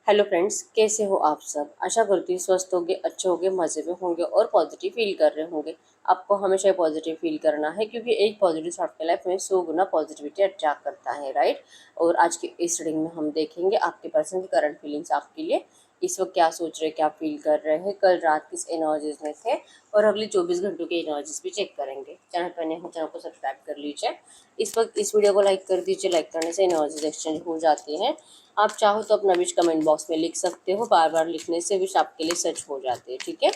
Hello friends, कैसे हो आप सब। आशा करती हूँ स्वस्थ होंगे, अच्छे होंगे, मज़े में होंगे और पॉजिटिव फील कर रहे होंगे। आपको हमेशा पॉजिटिव फील करना है क्योंकि एक पॉजिटिव थॉट आपके लाइफ में 100 गुना पॉजिटिविटी अट्रैक्ट करता है, राइट। और आज की इस रीडिंग में हम देखेंगे आपके पर्सन की करंट फीलिंग्स आपके लिए इस वक्त क्या सोच रहे हैं, क्या फील कर रहे हैं, कल रात किस एनर्जीज में थे और अगले 24 घंटों की एनर्जीज भी चेक करेंगे। चैनल पर नए हो चैनल को सब्सक्राइब कर लीजिए। इस वक्त इस वीडियो को लाइक कर दीजिए। लाइक करने से एनर्जीज एक्सचेंज हो जाती हैं। आप चाहो तो अपना विश कमेंट बॉक्स में लिख सकते हो। बार बार लिखने से विश आपके लिए सच हो जाते हैं, ठीक है।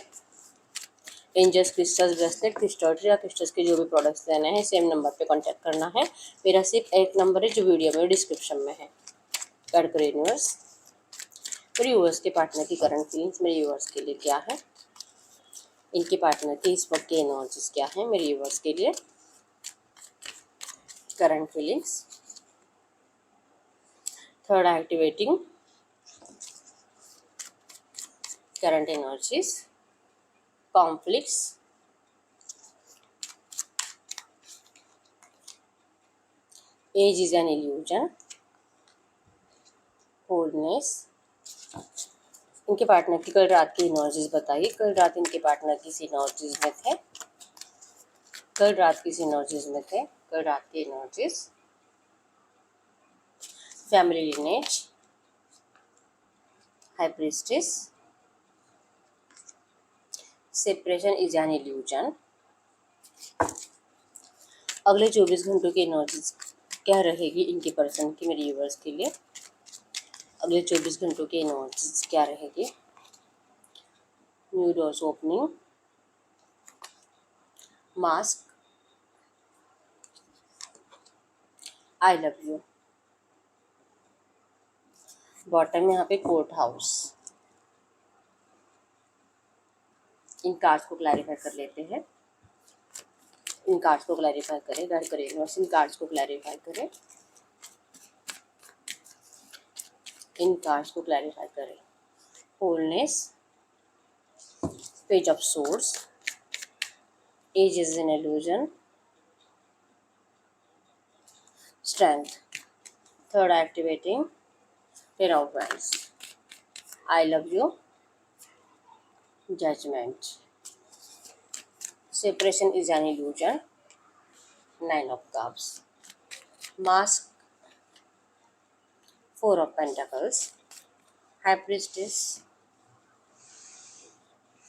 एंजल्स, क्रिस्टल्स, ब्रेसलेट, क्रिस्टल्स या क्रिस्टल्स के जो भी प्रोडक्ट्स लेने हैं सेम नंबर पे कांटेक्ट करना है। मेरा सिर्फ एक नंबर है जो वीडियो में डिस्क्रिप्शन में है। गाइड करो यूनिवर्स। मेरे व्यूअर्स के पार्टनर की करंट फीलिंग्स मेरे व्यूअर्स के लिए क्या है, इनके पार्टनर की इस वक्त की एनर्जीज क्या है मेरे व्यूअर्स के लिए। Current feelings, third activating, current energies, conflicts, age is an illusion, holdness. इनके पार्टनर की कल रात की एनर्जीज बताइए। कल रात इनके पार्टनर किस एनर्जीज में थे, कल रात किस एनर्जीज में थे, कल रात की energies. Family lineage, high priestess, separation is an illusion. अगले 24 घंटों की एनर्जीज क्या रहेगी इनके पर्सन की मेरे व्यूअर्स के लिए। अगले 24 घंटों की एनर्जीज क्या रहेगी। New doors opening, mask, I love you. Bottom में यहाँ पे कोर्ट हाउस। इन कार्ड्स को क्लैरिफाई कर लेते हैं। इन कार्ड्स को क्लैरिफाई करें, गाइड करें यूनिवर्स। इन कार्ड्स को क्लैरिफाई करें, इन कार्ड्स को क्लैरिफाई करें। Wholeness, page of swords, age is an illusion, strength, third activating, ten of wands, I love you, judgement, separation is an illusion, nine of cups, mask, four of pentacles, high priestess,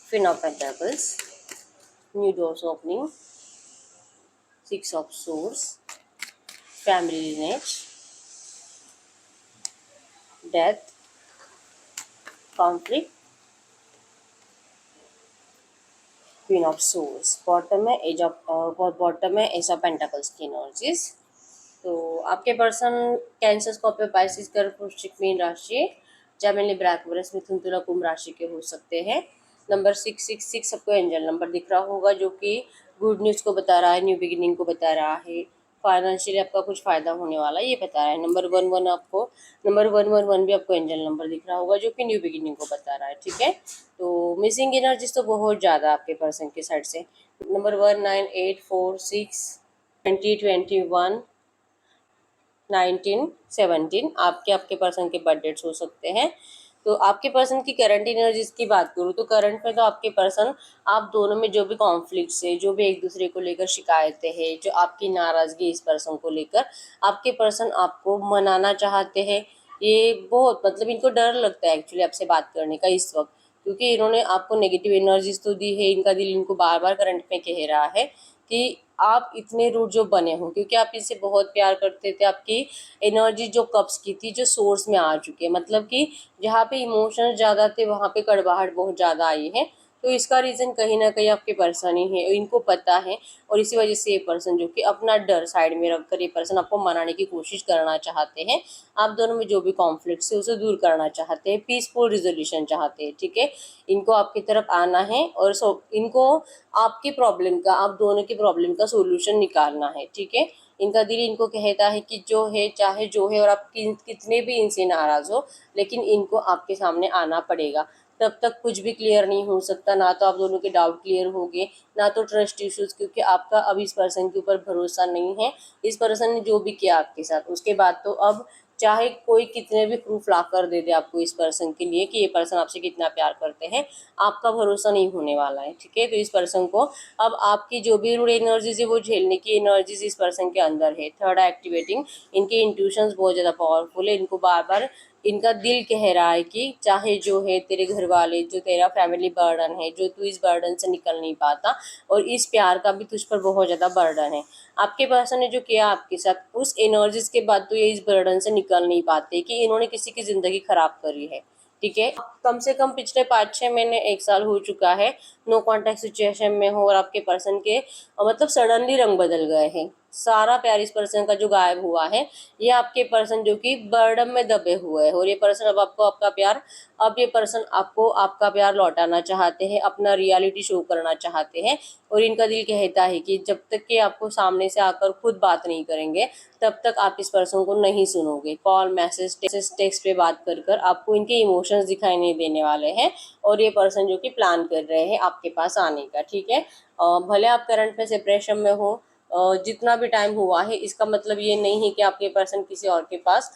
queen of pentacles, new doors opening, six of source, family lineage, death, conflict, queen of source. Bottom में as of bottom में as of pentacles की energies. तो आपके person cancer, Scorpio, Pisces, कर्क, वृश्चिक, mean राशि, Gemini, Libra, Aquarius, मिथुन, तुला, कुंभ राशि के हो सकते हैं। नंबर 666 सबको एंजल नंबर दिख रहा होगा जो कि गुड न्यूज़ को बता रहा है, न्यू बिगिनिंग को बता रहा है, फाइनेंशियली आपका कुछ फ़ायदा होने वाला है ये बता रहा है। नंबर 11 आपको, नंबर 111 भी आपको एंजल नंबर दिख रहा होगा जो कि न्यू बिगिनिंग को बता रहा है, ठीक है। तो मिसिंग एनर्जीज तो बहुत ज़्यादा आपके पर्सन के साइड से। नंबर 19846 2021 1917 आपके आपके पर्सन के बर्थ डेट्स हो सकते हैं। तो आपके पर्सन की करंट एनर्जीज की बात करूँ तो करंट में तो आपके पर्सन, आप दोनों में जो भी कॉन्फ्लिक्ट्स है, जो भी एक दूसरे को लेकर शिकायतें हैं, जो आपकी नाराज़गी इस पर्सन को लेकर, आपके पर्सन आपको मनाना चाहते हैं। ये बहुत मतलब इनको डर लगता है एक्चुअली आपसे बात करने का इस वक्त, क्योंकि इन्होंने आपको नेगेटिव एनर्जीज तो दी है। इनका दिल इनको बार बार करंट में कह रहा है कि आप इतने रूड जो बने हो, क्योंकि आप इसे बहुत प्यार करते थे। आपकी एनर्जी जो कब्स की थी जो सोर्स में आ चुकी है, मतलब कि जहाँ पे इमोशंस ज़्यादा थे वहाँ पे कड़वाहट बहुत ज़्यादा आई है। तो इसका रीज़न कहीं ना कहीं आपके पर्सन ही है, इनको पता है। और इसी वजह से ये पर्सन जो कि अपना डर साइड में रखकर ये पर्सन आपको मनाने की कोशिश करना चाहते हैं। आप दोनों में जो भी कॉन्फ्लिक्ट्स है उसे दूर करना चाहते हैं, पीसफुल रिजोल्यूशन चाहते हैं, ठीक है। इनको आपकी तरफ आना है और इनको आपकी प्रॉब्लम का, आप दोनों की प्रॉब्लम का सोल्यूशन निकालना है, ठीक है। इनका दिल इनको कहता है कि जो है चाहे जो है, और आप कितने भी इनसे नाराज़ हो, लेकिन इनको आपके सामने आना पड़ेगा। तब तक कुछ भी क्लियर नहीं हो सकता, ना तो आप दोनों के डाउट क्लियर होंगे, ना तो ट्रस्ट इश्यूज, क्योंकि आपका अब इस पर्सन के ऊपर भरोसा नहीं है। इस पर्सन ने जो भी किया आपके साथ उसके बाद तो अब चाहे कोई कितने भी प्रूफ ला कर दे दे आपको इस पर्सन के लिए कि ये पर्सन आपसे कितना प्यार करते हैं, आपका भरोसा नहीं होने वाला है। ठीक है, तो इस पर्सन को अब आपकी जो भी रूड एनर्जीज है वो झेलने की एनर्जीज इस पर्सन के अंदर है। थर्ड एक्टिवेटिंग, इनके इंट्यूशंस बहुत ज़्यादा पावरफुल है। इनको बार बार इनका दिल कह रहा है कि चाहे जो है तेरे घर वाले, जो तेरा फैमिली बर्डन है, जो तू इस बर्डन से निकल नहीं पाता और इस प्यार का भी तुझ पर बहुत ज़्यादा बर्डन है। आपके पर्सन ने जो किया आपके साथ, उस एनर्जीज के बाद तो ये इस बर्डन से निकल नहीं पाते कि इन्होंने किसी की ज़िंदगी खराब करी है। ठीक है, कम से कम पिछले 5-6 महीने 1 साल हो चुका है नो कॉन्टैक्ट सिचुएशन में हो और आपके पर्सन के मतलब सडनली रंग बदल गए हैं। सारा प्यार इस पर्सन का जो गायब हुआ है, ये आपके पर्सन जो कि बर्डम में दबे हुए हैं और ये पर्सन अब आपको आपका प्यार, अब ये पर्सन आपको आपका प्यार लौटाना चाहते हैं, अपना रियलिटी शो करना चाहते हैं। और इनका दिल कहता है कि जब तक कि आपको सामने से आकर खुद बात नहीं करेंगे तब तक आप इस पर्सन को नहीं सुनोगे। कॉल, मैसेज, टेक्स्ट पे बात कर कर आपको इनके इमोशंस दिखाई नहीं देने वाले हैं और ये पर्सन जो कि प्लान कर रहे हैं आपके पास आने का। ठीक है, भले आप करंट में सेपरेशन में हो, जितना भी टाइम हुआ है, इसका मतलब ये नहीं है कि आपके पर्सन किसी और के पास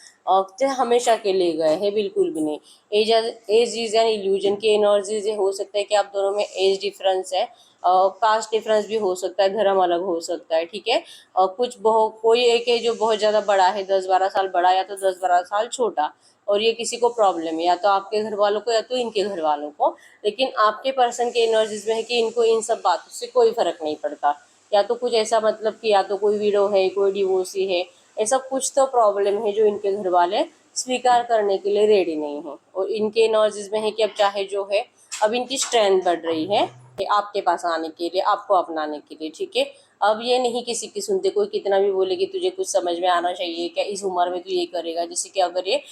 हमेशा के लिए गए हैं, बिल्कुल भी नहीं। एज इज एन इल्यूजन की एनर्जीज हो सकता है कि आप दोनों में एज डिफरेंस है, कास्ट डिफरेंस भी हो सकता है, धर्म अलग हो सकता है। ठीक है, कुछ बहुत कोई एक है जो बहुत ज़्यादा बड़ा है, 10-12 साल बड़ा या तो 10-12 साल छोटा, और ये किसी को प्रॉब्लम है या तो आपके घर वालों को या तो इनके घर वालों को। लेकिन आपके पर्सन के एनर्जीज में है कि इनको इन सब बातों से कोई फर्क नहीं पड़ता, या तो कुछ ऐसा मतलब कि या तो कोई विडो है, कोई डिवोर्सी है, ऐसा कुछ तो प्रॉब्लम है जो इनके घर वाले स्वीकार करने के लिए रेडी नहीं है। और इनके एनर्जीज में है कि अब चाहे जो है, अब इनकी स्ट्रेंथ बढ़ रही है आपके पास आने के लिए, आपको अपनाने के लिए। ठीक है, अब ये नहीं किसी की सुनते, कोई कितना भी बोले कि तुझे कुछ समझ में आना चाहिए क्या, इस उम्र में तू ये करेगा। जैसे कि अगर ये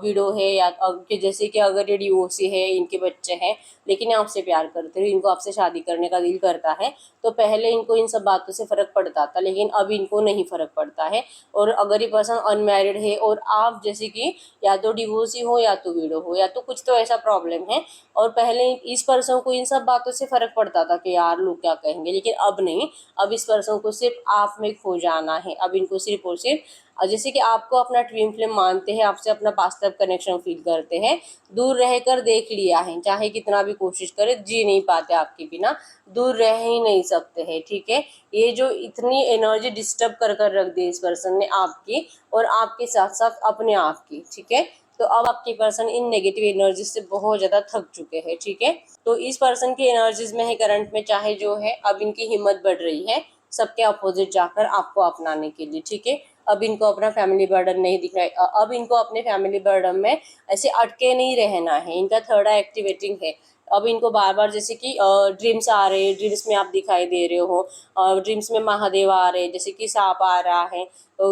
विडो है या जैसे कि अगर ये डिवोर्सी है, इनके बच्चे हैं, लेकिन ये आपसे प्यार करते हो, इनको आपसे शादी करने का दिल करता है, तो पहले इनको इन सब बातों से फ़र्क पड़ता था, लेकिन अब इनको नहीं फ़र्क पड़ता है। और अगर ये पर्सन अनमैरिड है और आप जैसे कि या तो डिवोर्सी हो या तो विडो हो या तो कुछ तो ऐसा प्रॉब्लम है, और पहले इस पर्सन को इन सब बातों से फ़र्क पड़ता था कि यार लोग क्या कहेंगे, लेकिन अब नहीं। अब इस पर्सन को सिर्फ आप में खो जाना है। अब इनको सिर्फ और सिर्फ जैसे कि आपको अपना ट्विन फ्लेम मानते हैं, आपसे अपना पास्ट लाइफ कनेक्शन फील करते हैं, दूर रहकर देख लिया है, चाहे कितना भी कोशिश करे जी नहीं पाते आपके बिना, दूर रह ही नहीं सकते हैं। ठीक है, ये जो इतनी एनर्जी डिस्टर्ब कर कर रख दी इस पर्सन ने आपकी और आपके साथ साथ अपने आप की। ठीक है, तो अब आपके पर्सन इन नेगेटिव एनर्जी से बहुत ज़्यादा थक चुके हैं। ठीक है, तो इस पर्सन की एनर्जीज में है करंट में, चाहे जो है अब इनकी हिम्मत बढ़ रही है सबके अपोजिट जाकर आपको अपनाने के लिए। ठीक है, अब इनको अपना फैमिली बर्डन नहीं दिख रहा है, अब इनको अपने फैमिली बर्डन में ऐसे अटके नहीं रहना है। इनका थर्ड आई एक्टिवेटिंग है। अब इनको बार बार जैसे कि ड्रीम्स आ रहे हैं, ड्रीम्स में आप दिखाई दे रहे हो, ड्रीम्स में महादेव आ रहे हैं, जैसे कि सांप आ रहा है,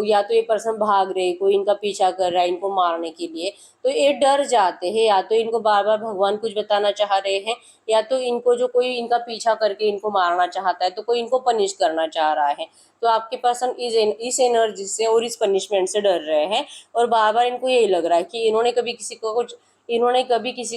या तो ये पर्सन भाग रहे, कोई इनका पीछा कर रहा है इनको मारने के लिए, तो ये डर जाते हैं, या तो इनको बार बार भगवान कुछ बताना चाह रहे हैं, या तो इनको जो कोई इनका पीछा करके इनको मारना चाहता है, तो कोई इनको पनिश करना चाह रहा है। तो आपके पर्सन इस एनर्जी से और इस पनिशमेंट से डर रहे हैं, और बार बार इनको यही लग रहा है कि इन्होंने कभी किसी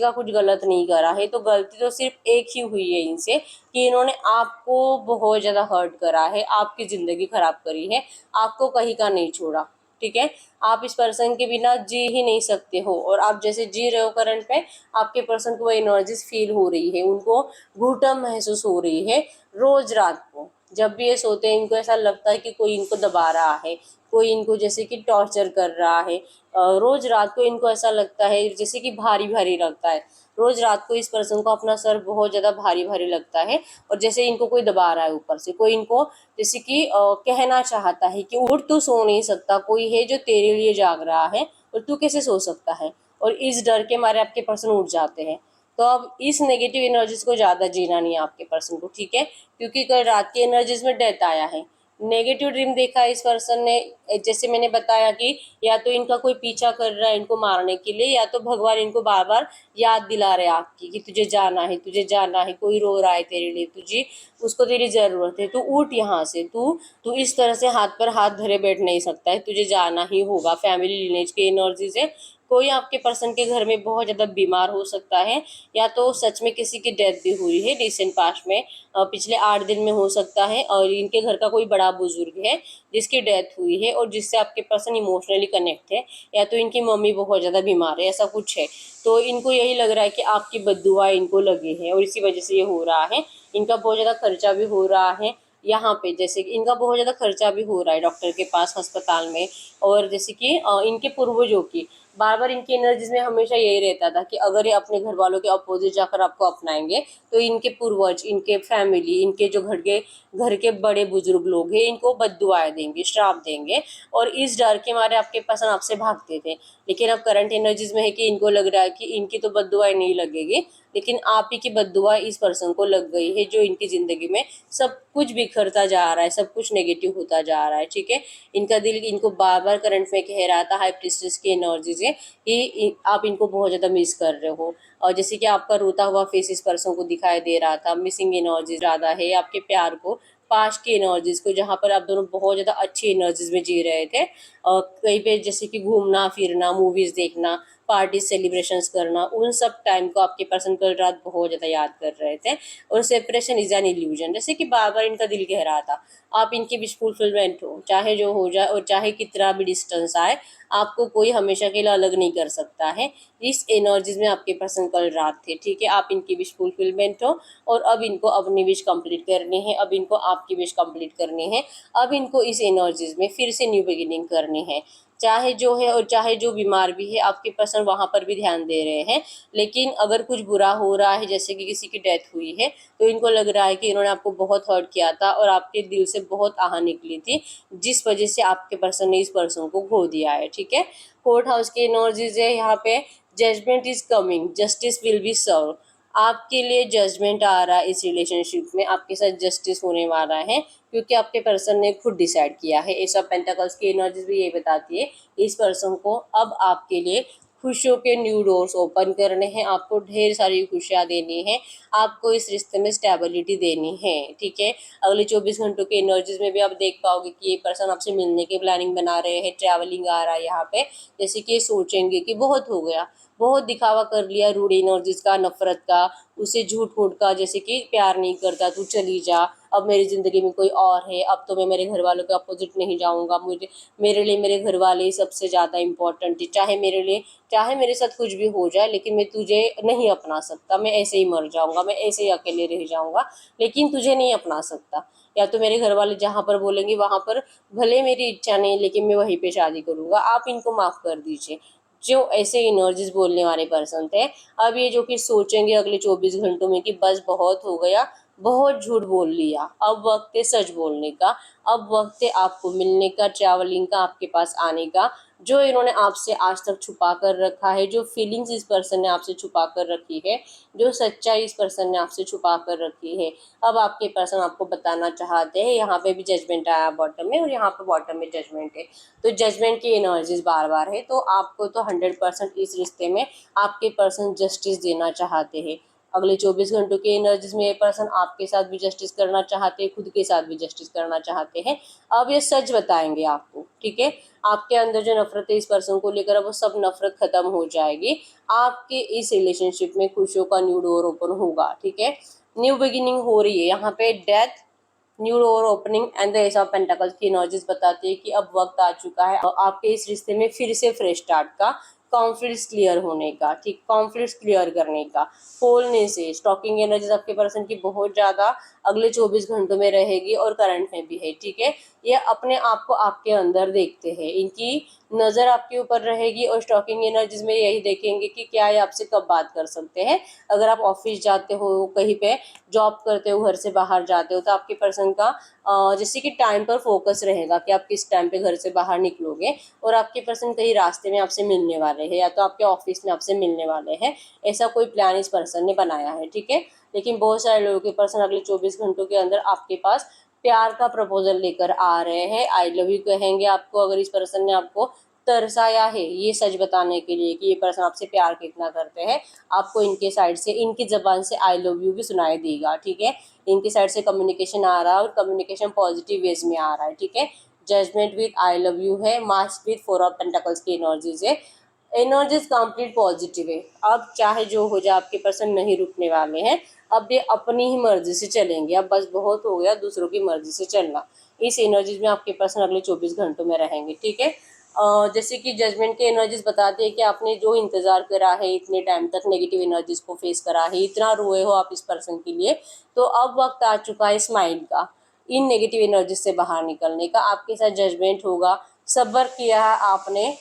का कुछ गलत नहीं करा है, तो गलती तो सिर्फ एक ही हुई है इनसे कि इन्होंने आपको बहुत ज़्यादा हर्ट करा है, आपकी ज़िंदगी खराब करी है, आपको कहीं का नहीं छोड़ा। ठीक है, आप इस पर्सन के बिना जी ही नहीं सकते हो, और आप जैसे जी रहे हो करंट में, आपके पर्सन को वो एनर्जीज फील हो रही है, उनको घुटन महसूस हो रही है। रोज रात को जब भी ये सोते हैं, इनको ऐसा लगता है कि कोई इनको दबा रहा है, कोई इनको जैसे कि टॉर्चर कर रहा है। रोज रात को इनको ऐसा लगता है जैसे कि भारी भारी लगता है। रोज रात को इस पर्सन को अपना सर बहुत ज़्यादा भारी भारी लगता है, और जैसे इनको कोई दबा रहा है ऊपर से, कोई इनको जैसे कि कहना चाहता है कि उठ, तू सो नहीं सकता, कोई है जो तेरे लिए जाग रहा है और तू कैसे सो सकता है। और इस डर के मारे आपके पर्सन उठ जाते हैं। तो अब इस नेगेटिव एनर्जीज को ज़्यादा जीना नहीं है आपके पर्सन को। ठीक है, क्योंकि कल रात की एनर्जीज में डेथ आया है, नेगेटिव ड्रीम देखा है इस पर्सन ने। जैसे मैंने बताया कि या तो इनका कोई पीछा कर रहा है इनको मारने के लिए, या तो भगवान इनको बार बार याद दिला रहे आपकी कि तुझे जाना है, तुझे जाना है, कोई रो रहा है तेरे लिए, तुझे उसको तेरी ज़रूरत है, तू उठ यहाँ से, तू तू इस तरह से हाथ पर हाथ धरे बैठ नहीं सकता है, तुझे जाना ही होगा। फैमिली लिनेज की एनर्जी से कोई आपके पर्सन के घर में बहुत ज़्यादा बीमार हो सकता है, या तो सच में किसी की डेथ भी हुई है रिसेंट पास्ट में, पिछले 8 दिन में हो सकता है, और इनके घर का कोई बड़ा बुजुर्ग है जिसकी डेथ हुई है और जिससे आपके पर्सन इमोशनली कनेक्ट है, या तो इनकी मम्मी बहुत ज़्यादा बीमार है, ऐसा कुछ है। तो इनको यही लग रहा है कि आपकी बद्दुआ इनको लगी है और इसी वजह से ये हो रहा है। इनका बहुत ज़्यादा खर्चा भी हो रहा है यहाँ पे, जैसे कि इनका बहुत ज़्यादा खर्चा भी हो रहा है डॉक्टर के पास, अस्पताल में। और जैसे कि इनके पूर्वजों की बार बार इनकी एनर्जीज में हमेशा यही रहता था कि अगर ये अपने घर वालों के अपोजिट जाकर आपको अपनाएंगे तो इनके पूर्वज, इनके फैमिली, इनके जो घर के बड़े बुजुर्ग लोग हैं इनको बद्दुआएं देंगे, श्राप देंगे, और इस डर के मारे आपके पर्सन आपसे भागते थे। लेकिन अब करंट एनर्जीज में है कि इनको लग रहा है कि इनकी तो बद्दुआएं नहीं लगेगी, लेकिन आप ही की बद्दुआ इस पर्सन को लग गई है, जो इनकी जिंदगी में सब कुछ बिखरता जा रहा है, सब कुछ नेगेटिव होता जा रहा है। ठीक है, इनका दिल इनको बार बार करंट में कह रहा था, हाई प्रीस्टेस की एनर्जी से, कि आप इनको बहुत ज़्यादा मिस कर रहे हो। और जैसे कि आपका रोता हुआ फेस इस पर्सन को दिखाई दे रहा था, मिसिंग एनर्जी ज़्यादा है आपके प्यार को, पास्ट की एनर्जीज को, जहाँ पर आप दोनों बहुत ज़्यादा अच्छी एनर्जीज में जी रहे थे। और कहीं पे जैसे कि घूमना फिरना, मूवीज़ देखना, पार्टी सेलिब्रेशंस करना, उन सब टाइम को आपके पर्सन कल रात बहुत ज़्यादा याद कर रहे थे। और सेपरेशन इज एन इल्यूजन, जैसे कि बार बार इनका दिल कह रहा था आप इनकी विश फुलफिलमेंट हो, चाहे जो हो जाए और चाहे कितना भी डिस्टेंस आए, आपको कोई हमेशा के लिए अलग नहीं कर सकता है। इस एनर्जीज में आपके पर्सन कल रात थे। ठीक है, आप इनकी विश फुलफिलमेंट हो, और अब इनको अपनी विश कंप्लीट करनी है, अब इनको आपकी विश कंप्लीट करनी है, अब इनको इस एनर्जीज में फिर से न्यू बिगिनिंग करनी है। चाहे जो है और चाहे जो बीमार भी है, आपके पर्सन वहाँ पर भी ध्यान दे रहे हैं। लेकिन अगर कुछ बुरा हो रहा है, जैसे कि किसी की डेथ हुई है, तो इनको लग रहा है कि इन्होंने आपको बहुत हर्ट किया था और आपके दिल से बहुत आह निकली थी, जिस वजह से आपके पर्सन ने इस पर्सन को खो दिया है। ठीक है, कोर्ट हाउस की एनर्जीज है यहाँ पे, judgement is coming, justice will be serve. आपके लिए जजमेंट आ रहा है, इस रिलेशनशिप में आपके साथ जस्टिस होने वाला है, क्योंकि आपके पर्सन ने खुद डिसाइड किया है। एस ऑफ पेंटाकल्स की एनर्जीज भी यही बताती है, इस पर्सन को अब आपके लिए खुशियों के न्यू डोर्स ओपन करने हैं, आपको ढेर सारी खुशियाँ देनी है, आपको इस रिश्ते में स्टेबिलिटी देनी है। ठीक है, अगले 24 घंटों के एनर्जीज में भी आप देख पाओगे कि ये पर्सन आपसे मिलने की प्लानिंग बना रहे हैं, ट्रैवलिंग आ रहा है यहाँ पे। जैसे कि ये सोचेंगे कि बहुत हो गया, बहुत दिखावा कर लिया रूड एनर्जीज का, नफरत का, उसे झूठ मूठ का, जैसे कि प्यार नहीं करता तू चली जा, अब मेरी ज़िंदगी में कोई और है, अब तो मैं मेरे घर वालों के अपोजिट नहीं जाऊंगा, मुझे मेरे लिए मेरे घर वाले ही सबसे ज़्यादा इम्पोर्टेंट है, चाहे मेरे साथ कुछ भी हो जाए, लेकिन मैं तुझे नहीं अपना सकता, मैं ऐसे ही मर जाऊंगा, मैं ऐसे ही अकेले रह जाऊंगा, लेकिन तुझे नहीं अपना सकता। या तो मेरे घर वाले जहाँ पर बोलेंगे वहाँ पर भले मेरी इच्छा नहीं, लेकिन मैं वहीं पे शादी करूंगा, आप इनको माफ़ कर दीजिए। जो ऐसे एनर्जीज बोलने वाले पर्सन थे, अब ये जो कि सोचेंगे अगले 24 घंटों में कि बस बहुत हो गया, बहुत झूठ बोल लिया, अब वक्त है सच बोलने का, अब वक्त है आपको मिलने का, ट्रैवलिंग का, आपके पास आने का। जो इन्होंने आपसे आज तक छुपा कर रखा है, जो फीलिंग्स इस पर्सन ने आपसे छुपा कर रखी है, जो सच्चाई इस पर्सन ने आपसे छुपा कर रखी है, अब आपके पर्सन आपको बताना चाहते हैं। यहाँ पे भी जजमेंट आया बॉटम में, और यहाँ पे बॉटम में जजमेंट है, तो जजमेंट की एनर्जीज बार बार है। तो आपको तो 100% इस रिश्ते में आपके पर्सन जस्टिस देना चाहते हैं। अगले 24 घंटों के एनर्जीज में ये पर्सन आपके साथ भी जस्टिस करना चाहते हैं, खुद के साथ भी जस्टिस करना चाहते हैं। अब ये सच बताएंगे आपको। ठीक है, आपके अंदर जो नफरत है इस पर्सन को लेकर, अब वो सब नफरत खत्म हो जाएगी, आपके इस रिलेशनशिप में खुशियों का न्यू डोर ओपन होगा। ठीक है, न्यू बिगिनिंग हो रही है यहाँ पे, death, new door opening and the S of pentacles की एनर्जीज बताती है कि अब वक्त आ चुका है आपके इस रिश्ते में फिर से फ्रेश स्टार्ट का, कॉन्फ्लिक्ट्स क्लियर होने का, ठीक, कॉन्फ्लिक्ट्स क्लियर करने का, खोलने से। स्टॉकिंग एनर्जीज आपके पर्सन की बहुत ज्यादा अगले 24 घंटों में रहेगी और करंट में भी है। ठीक है, ये अपने आप को आपके अंदर देखते हैं, इनकी नजर आपके ऊपर रहेगी, और स्टॉकिंग एनर्जीज में यही देखेंगे कि क्या ये आपसे कब बात कर सकते हैं। अगर आप ऑफिस जाते हो, कहीं पे जॉब करते हो, घर से बाहर जाते हो, तो आपके पर्सन का जैसे कि टाइम पर फोकस रहेगा कि आप किस टाइम पे घर से बाहर निकलोगे, और आपके पर्सन कहीं रास्ते में आपसे मिलने वाले हैं, या तो आपके ऑफिस में आपसे मिलने वाले हैं, ऐसा कोई प्लान इस पर्सन ने बनाया है। ठीक है, लेकिन बहुत सारे लोगों के पर्सन अगले 24 घंटों के अंदर आपके पास प्यार का प्रपोजल लेकर आ रहे हैं, आई लव यू कहेंगे आपको। अगर इस पर्सन ने आपको तरसाया है ये सच बताने के लिए कि ये पर्सन आपसे प्यार कितना करते हैं, आपको इनके साइड से, इनकी जबान से आई लव यू भी सुनाई देगा। ठीक है, इनकी साइड से कम्युनिकेशन आ रहा है, और कम्युनिकेशन पॉजिटिव वेज में आ रहा है। ठीक है, judgement with I love you है, मास्क विद 4 ऑफ पेंटाकल्स की एनर्जीज है, एनर्जीज कंप्लीट पॉजिटिव है। अब चाहे जो हो जाए आपके पर्सन नहीं रुकने वाले हैं। अब ये अपनी ही मर्जी से चलेंगे। अब बस बहुत हो गया दूसरों की मर्जी से चलना। इस एनर्जीज में आपके पर्सन अगले 24 घंटों में रहेंगे। ठीक है। जैसे कि जजमेंट के एनर्जीज बताते हैं कि आपने जो इंतजार करा है इतने टाइम तक, नेगेटिव एनर्जीज को फेस करा है, इतना रोए हो आप इस पर्सन के लिए, तो अब वक्त आ चुका है स्माइल का, इन नेगेटिव एनर्जी से बाहर निकलने का। आपके साथ जजमेंट होगा, सब्र किया है आपने,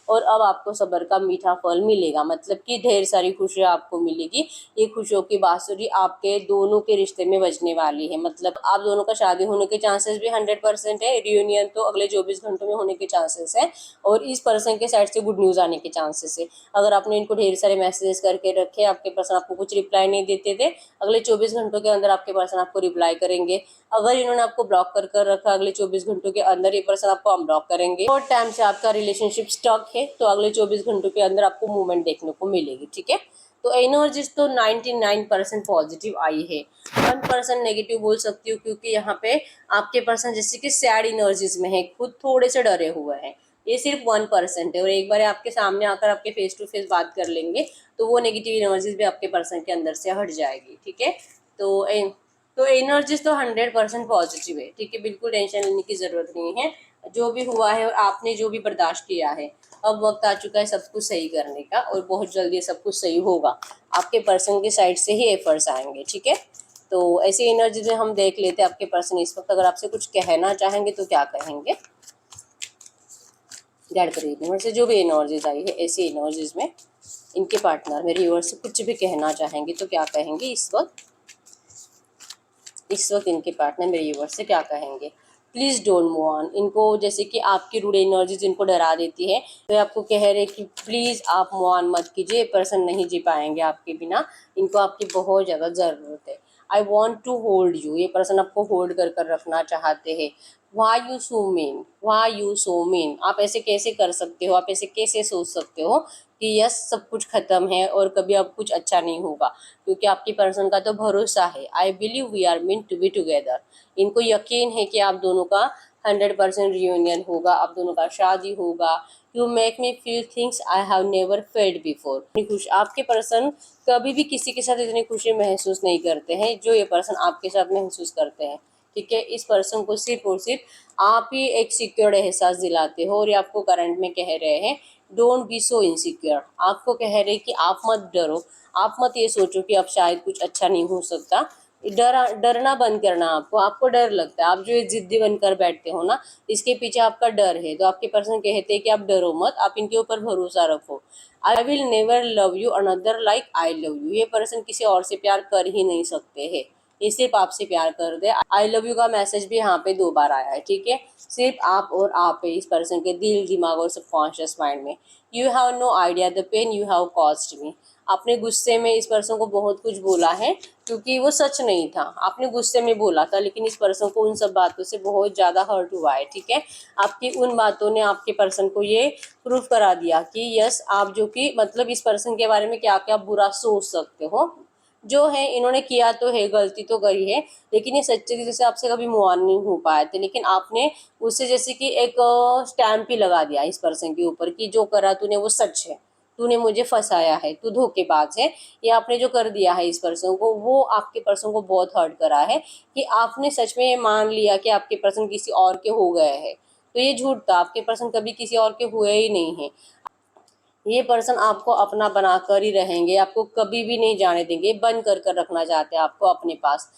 और अब आपको सब्र का मीठा फल मिलेगा। मतलब कि ढेर सारी खुशियाँ आपको मिलेगी। ये खुशियों की बांसुरी आपके दोनों के रिश्ते में बजने वाली है। मतलब आप दोनों का शादी होने के चांसेस भी 100% है। रियूनियन तो अगले 24 घंटों में होने के चांसेस है। और इस पर्सन के साइड से गुड न्यूज़ आने के चांसेस है। अगर आपने इनको ढेर सारे मैसेजेस करके रखे, आपके पर्सन आपको कुछ रिप्लाई नहीं देते थे, अगले 24 घंटों के अंदर आपके पर्सन आपको रिप्लाई करेंगे। अगर इन्होंने आपको ब्लॉक कर रखा, अगले 24 घंटों के अंदर ये पर्सन आपको अनब्लॉक करेंगे। और टाइम से आपका रिलेशनशिप स्टक है तो अगले 24 घंटों के अंदर आपको मूवमेंट देखने को मिलेगी। ठीक है। तो एनर्जीज तो 99% पॉजिटिव आई है। 1% नेगेटिव बोल सकती हूँ, क्योंकि यहाँ पे आपके पर्सन जैसे कि सैड एनर्जीज में है, खुद थोड़े से डरे हुए हैं। ये सिर्फ 1% है। और एक बार आपके सामने आकर आपके फेस टू फेस बात कर लेंगे तो वो नेगेटिव एनर्जीज भी आपके पर्सन के अंदर से हट जाएगी। ठीक है। तो एनर्जीज तो 100% पॉजिटिव है। ठीक है। बिल्कुल टेंशन लेने की जरूरत नहीं है। जो भी हुआ है और आपने जो भी बर्दाश्त किया है, अब वक्त आ चुका है सब कुछ सही करने का, और बहुत जल्दी सब कुछ सही होगा। आपके पर्सन की साइड से ही एफर्ट्स आएंगे। ठीक है। तो ऐसी एनर्जी में हम देख लेते हैं आपके पर्सन इस वक्त अगर आपसे कुछ कहना चाहेंगे तो क्या कहेंगे। गाइड करिए यूनिवर्स से जो भी एनर्जीज आई है, ऐसी एनर्जीज में इनके पार्टनर मेरे यूनिवर्स से कुछ भी कहना चाहेंगे तो क्या कहेंगे इस वक्त। इनके पार्टनर मेरे यूनिवर्स से क्या कहेंगे। Please don't move on. इनको जैसे कि आपकी रूड एनर्जीज इनको डरा देती है, तो आपको कह रहे हैं कि प्लीज़ आप मूव ऑन मत कीजिए। पर्सन नहीं जी पाएंगे आपके बिना, इनको आपकी बहुत ज़्यादा ज़रूरत है। I want to hold you. ये पर्सन आपको होल्ड कर रखना चाहते हैं। Why you so mean, why you so mean. आप ऐसे कैसे कर सकते हो, आप ऐसे कैसे सोच सकते हो कि यस सब कुछ खत्म है और कभी अब कुछ अच्छा नहीं होगा, क्योंकि आपकी पर्सन का तो भरोसा है। I believe we are meant to be together. इनको यकीन है कि आप दोनों का 100% रियूनियन होगा, आप दोनों का शादी होगा। You make me feel things I have never felt before. खुश आपके पर्सन कभी भी किसी के साथ इतनी खुशी महसूस नहीं करते हैं जो ये पर्सन आपके साथ महसूस करते हैं। ठीक है। इस पर्सन को सिर्फ और सिर्फ आप ही एक सिक्योर्ड एहसास दिलाते हो। और ये आपको करंट में कह रहे हैं डोंट बी सो इनसिक्योर। आपको कह रहे हैं कि आप मत डरो, आप मत ये सोचो कि अब शायद कुछ अच्छा नहीं हो सकता। डरना बंद करना। आपको डर लगता है, आप जो ये जिद्दी बनकर बैठते हो ना, इसके पीछे आपका डर है। तो आपके पर्सन कहते हैं कि आप डरो मत, आप इनके ऊपर भरोसा रखो। I will never love you another like I love you. ये पर्सन किसी और से प्यार कर ही नहीं सकते हैं, ये सिर्फ आपसे प्यार कर दे। आई लव यू का मैसेज भी यहाँ पे 2 बार आया है। ठीक है। सिर्फ आप और आप है इस पर्सन के दिल, दिमाग और सबकॉन्शियस माइंड में। You have no idea the pain you have caused me. आपने गुस्से में इस पर्सन को बहुत कुछ बोला है, क्योंकि वो सच नहीं था। आपने गुस्से में बोला था, लेकिन इस पर्सन को उन सब बातों से बहुत ज़्यादा हर्ट हुआ है। ठीक है। आपकी उन बातों ने आपके पर्सन को ये प्रूफ करा दिया कि यस आप जो कि मतलब इस पर्सन के बारे में क्या क्या बुरा सोच सकते हो। जो है इन्होंने किया तो है, गलती तो करी है, लेकिन ये सच्चे दिल से आपसे कभी मूव ऑन नहीं हो पाए थे। लेकिन आपने उससे जैसे कि एक स्टैम्प ही लगा दिया इस पर्सन के ऊपर कि जो करा तूने वो सच है, तूने मुझे फंसाया है, तू धोखेबाज है। ये आपने जो कर दिया है इस पर्सन को, वो आपके पर्सन को बहुत हर्ट करा है कि आपने सच में ये मान लिया कि आपके पर्सन किसी और के हो गए हैं। तो ये झूठ था, आपके पर्सन कभी किसी और के हुए ही नहीं है। ये पर्सन आपको अपना बनाकर ही रहेंगे, आपको कभी भी नहीं जाने देंगे, बंद कर रखना चाहते हैं आपको अपने पास।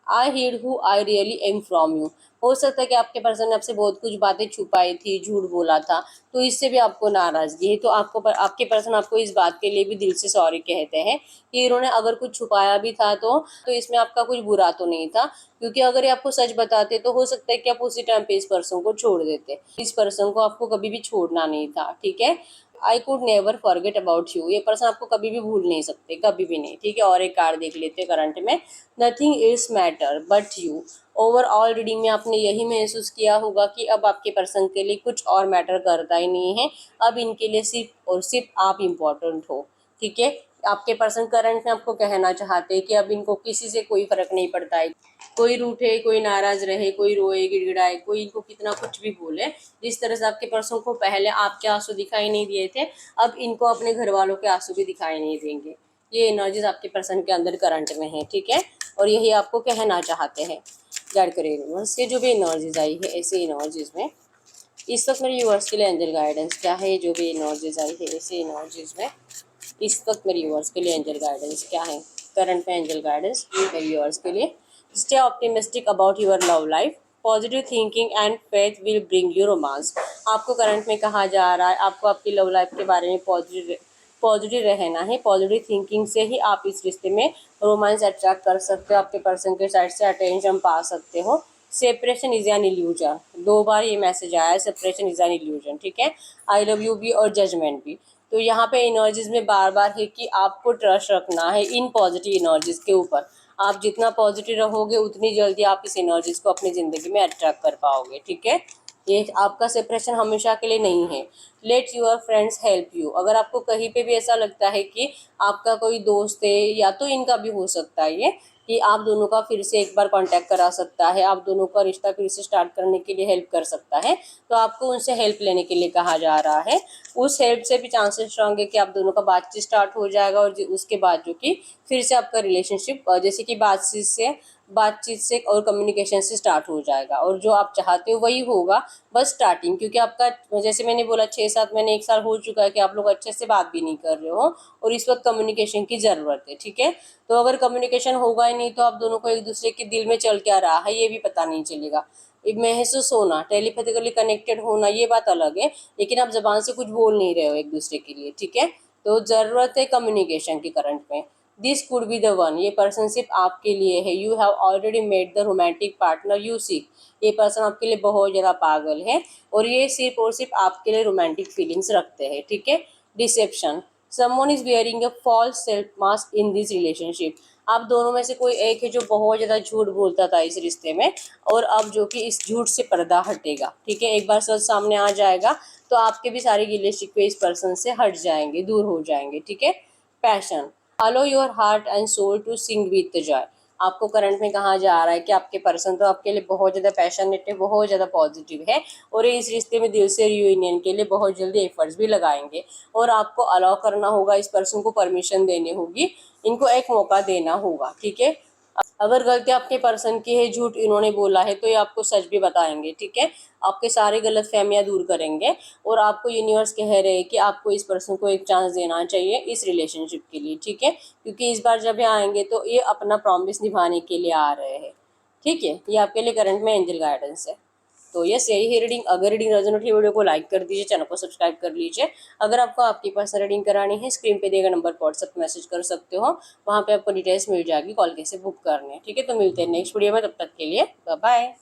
I hid who I really am from you. हो सकता है कि आपके पर्सन ने आपसे बहुत कुछ बातें छुपाई थी, झूठ बोला था, तो इससे भी आपको नाराजगी है। तो आपके पर्सन आपको इस बात के लिए भी दिल से सॉरी कहते हैं कि इन्होंने अगर कुछ छुपाया भी था तो इसमें आपका कुछ बुरा तो नहीं था, क्योंकि अगर ये आपको सच बताते तो हो सकता है कि आप उसी टाइम पे इस पर्सन को छोड़ देते। इस पर्सन को आपको कभी भी छोड़ना नहीं था। ठीक है। I could never forget about you. ये पर्सन आपको कभी भी भूल नहीं सकते, कभी भी नहीं। ठीक है। और एक कार्ड देख लेते हैं करंट में। Nothing is matter but you. Overall reading में आपने यही महसूस किया होगा कि अब आपके पर्सन के लिए कुछ और मैटर करता ही नहीं है। अब इनके लिए सिर्फ और सिर्फ आप इम्पोर्टेंट हो। ठीक है। आपके पर्सन करंट में आपको कहना चाहते हैं कि अब इनको किसी से कोई फर्क नहीं पड़ता है, कोई रूठे, कोई नाराज रहे, कोई रोए गिड़गिड़ाए, कोई इनको कितना कुछ भी बोले, जिस तरह से आपके पर्सन को पहले आपके आंसू दिखाई नहीं दिए थे, अब इनको अपने घर वालों के आंसू भी दिखाई नहीं देंगे। ये एनर्जीज आपके पर्सन के अंदर करंट में है, ठीक है, और यही आपको कहना चाहते हैं। गाइड करें यूनिवर्स से जो भी एनर्जीज आई है ऐसे एनर्जीज में इस वक्त मेरे यूवर्स के लिए एंजल गाइडेंस क्या है, जो भी एनर्जीज आई है ऐसे एनर्जीज में इस वक्त मेरे यूवर्स के लिए एंजल गाइडेंस क्या है, करंट में एंजल गाइडेंस मेरे यूवर्स के लिए। Stay optimistic about your love life, positive thinking and faith will bring you romance. आपको करंट में कहा जा रहा है आपको आपकी लव लाइफ के बारे में पॉजिटिव रहना है, पॉजिटिव थिंकिंग से ही आप इस रिश्ते में रोमांस अट्रैक्ट कर सकते हो, आपके पर्सन के साइड से अटेंशन पा सकते हो। सेपरेशन इज एन इल्यूजन, 2 बार ये मैसेज आया है, सेपरेशन इज एन इल्यूजन, ठीक है, आई लव यू भी और जजमेंट भी। तो यहाँ पे एनर्जीज में बार बार है कि आपको ट्रस्ट रखना है इन पॉजिटिव एनर्जीज के ऊपर। आप जितना पॉजिटिव रहोगे उतनी जल्दी आप इस एनर्जीज को अपनी ज़िंदगी में अट्रैक्ट कर पाओगे, ठीक है। ये आपका सेपरेशन हमेशा के लिए नहीं है। Let your friends help you, अगर आपको कहीं पे भी ऐसा लगता है कि आपका कोई दोस्त है या तो इनका भी हो सकता है ये कि आप दोनों का फिर से एक बार कांटेक्ट करा सकता है, आप दोनों का रिश्ता फिर से स्टार्ट करने के लिए हेल्प कर सकता है, तो आपको उनसे हेल्प लेने के लिए कहा जा रहा है। उस हेल्प से भी चांसेस स्ट्रांग है कि आप दोनों का बातचीत स्टार्ट हो जाएगा और उसके बाद जो कि फिर से आपका रिलेशनशिप जैसे कि बातचीत से और कम्युनिकेशन से स्टार्ट हो जाएगा, और जो आप चाहते हो वही होगा, बस स्टार्टिंग, क्योंकि आपका जैसे मैंने बोला 6-7 महीने 1 साल हो चुका है कि आप लोग अच्छे से बात भी नहीं कर रहे हो और इस वक्त कम्युनिकेशन की ज़रूरत है, ठीक है। तो अगर कम्युनिकेशन होगा ही नहीं तो आप दोनों को एक दूसरे के दिल में चल क्या रहा है ये भी पता नहीं चलेगा। महसूस होना, टेलीपैथिकली कनेक्टेड होना ये बात अलग है, लेकिन आप जबान से कुछ बोल नहीं रहे हो एक दूसरे के लिए, ठीक है। तो ज़रूरत है कम्युनिकेशन की करंट में। This could be the one, ये पर्सन सिर्फ आपके लिए है। You have already made the romantic partner you seek, ये पर्सन आपके लिए बहुत ज़्यादा पागल है और ये सिर्फ और सिर्फ आपके लिए रोमांटिक फीलिंग्स रखते हैं, ठीक है। Deception, someone is wearing a false self mask in this relationship, आप दोनों में से कोई एक है जो बहुत ज़्यादा झूठ बोलता था इस रिश्ते में, और अब जो कि इस झूठ से पर्दा हटेगा, ठीक है। एक बार सच सामने आ जाएगा तो आपके भी सारे गिले शिकवे इस पर्सन से हट जाएंगे, दूर हो जाएंगे, ठीक है। Passion, allow your heart and soul to sing with joy, आपको करंट में कहा जा रहा है कि आपके पर्सन तो आपके लिए बहुत ज़्यादा पैशनेट है, बहुत ज़्यादा पॉजिटिव है और इस रिश्ते में दिल से रियूनियन के लिए बहुत जल्दी एफर्ट्स भी लगाएंगे, और आपको अलाउ करना होगा, इस पर्सन को परमिशन देनी होगी, इनको एक मौका देना होगा, ठीक है। अगर गलती आपके पर्सन की है, झूठ इन्होंने बोला है, तो ये आपको सच भी बताएंगे, ठीक है। आपके सारे गलत फहमियाँ दूर करेंगे और आपको यूनिवर्स कह रहे हैं कि आपको इस पर्सन को एक चांस देना चाहिए इस रिलेशनशिप के लिए, ठीक है, क्योंकि इस बार जब ये आएंगे तो ये अपना प्रॉमिस निभाने के लिए आ रहे हैं, ठीक है। ये आपके लिए करंट में एंजल गाइडेंस है। तो यस, यही है रीडिंग। अगर रीडिंग रेजोनेट है वीडियो को लाइक कर दीजिए, चैनल को सब्सक्राइब कर लीजिए। अगर आपको आपकी पर्सनल रीडिंग करानी है, स्क्रीन पे दिए गए नंबर पर व्हाट्सएप मैसेज कर सकते हो, वहाँ पे आपको डिटेल्स मिल जाएगी, कॉल कैसे बुक करने, ठीक है। तो मिलते हैं नेक्स्ट वीडियो में, तब तक के लिए बाय बाय।